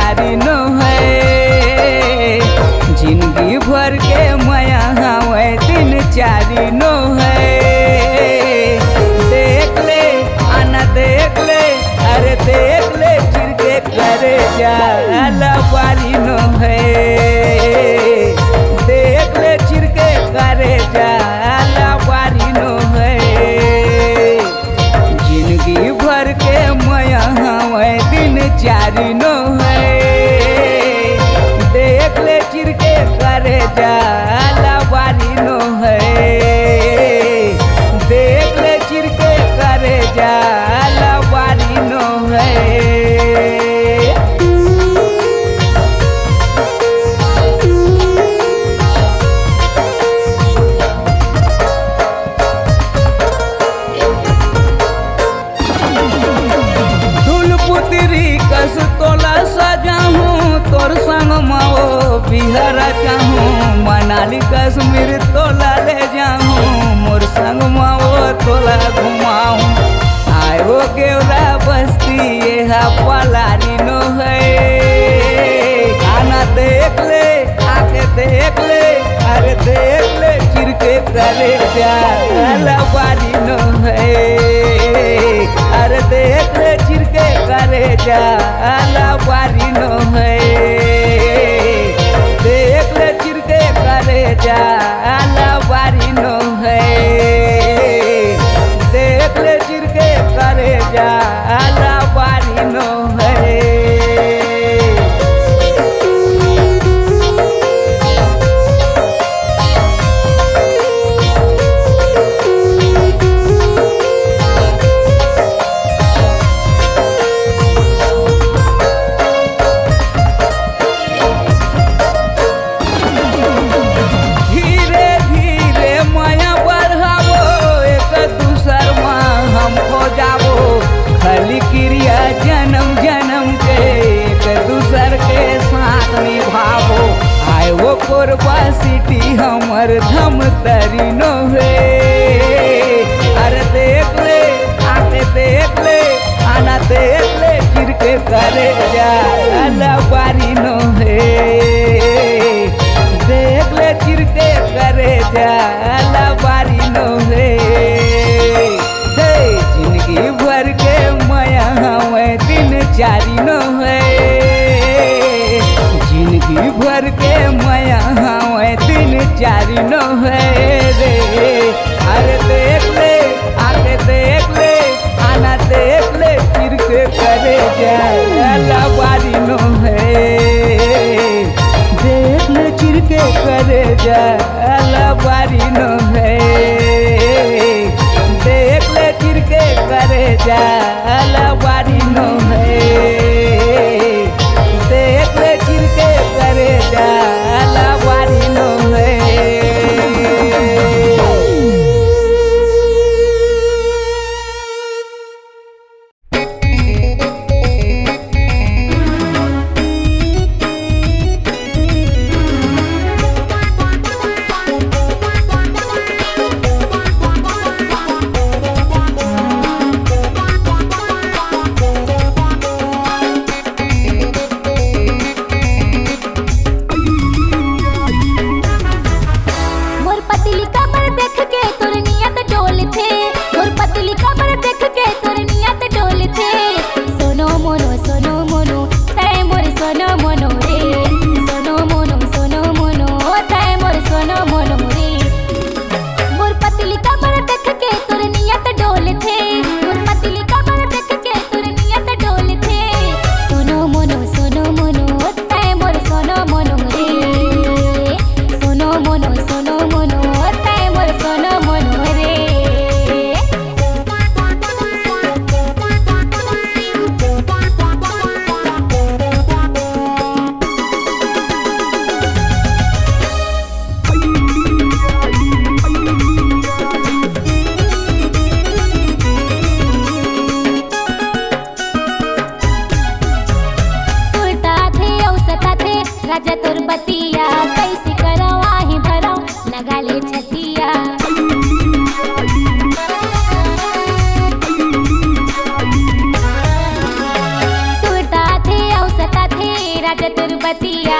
चारी नो है। जिंदगी भर के माया हवे दिन चारी नो है। देख ले आना देख ले, अरे देख ले चिर के करे जाला बारी नो है। देख ले चिर के करे जाला बारी नो है। जिंदगी भर के माया हवे दिन चारी नो है। देख ले चिर के करे जाला बारी नो है। देख ले चिर के करे जाला बारी नो है। कस तोला सजाऊं तोर संग माओ बिहारा चाहूं। मनाली कश्मीर तोला ले जाऊं, मोर संग माओ तोला घुमाऊं। आयो केवरा बस्ती ये पलारी नो है। आना देख ले आके देख ले, अरे देख ले चिर के करे जाला बारी नो है। अरे देख ले चिर के करे जाला बारी नो है। देख ले चिर के करे जाला बारी नो है। देख ले चिर के करे जाला बारी नो है। खाली क्रिया जन्म जन्म के एक दूसर के साथ निभावो। आए वो कोरबा सिटी हमर धम तरी नो है। अरे देख ले आके देख ले, आना देख ले चिर के करे जाला बारी नो है। देख ले चिर के करे जाला बारी नो है। जिंदगी भर के माया हवे दिन चारी नो है। जिंदगी भर के माया हवे दिन चारी नो है रे। अरे देख ले आके देख ले, आना देख ले चिर के करे जाला बारी नो है। देख ले चिर के करे जाला बारी नो है। देख ले चिर के करे जाला बारी नो है। देख ले चिर के करे जाला बारी नो है। राजा तुर बतिया